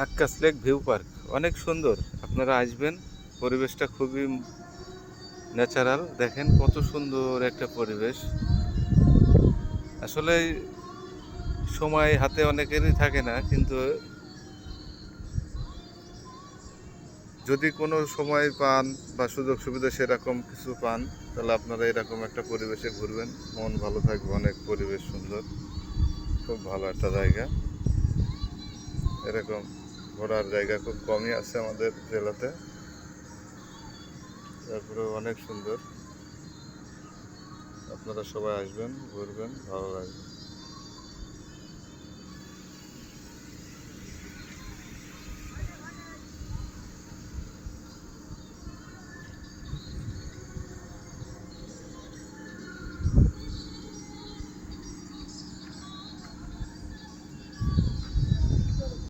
Akkas lake view park অনেক সুন্দর। আপনারা আসবেন, পরিবেশটা খুবই ন্যাচারাল। দেখেন কত সুন্দর একটা পরিবেশ। আসলে সময় হাতে অনেকেরই থাকে না, কিন্তু যদি কোনো সময় পান বা সুযোগ সুবিধা সেরকম কিছু পান, তাহলে আপনারা এরকম একটা পরিবেশে ঘুরবেন, মন ভালো থাকবে। অনেক পরিবেশ সুন্দর, খুব ভালো একটা জায়গা। এরকম ঘোরার জায়গা খুব কমই আছে আমাদের জেলাতে, তারপরে অনেক সুন্দর। আপনারা সবাই আসবেন, ঘুরবেন, ভালো লাগবে।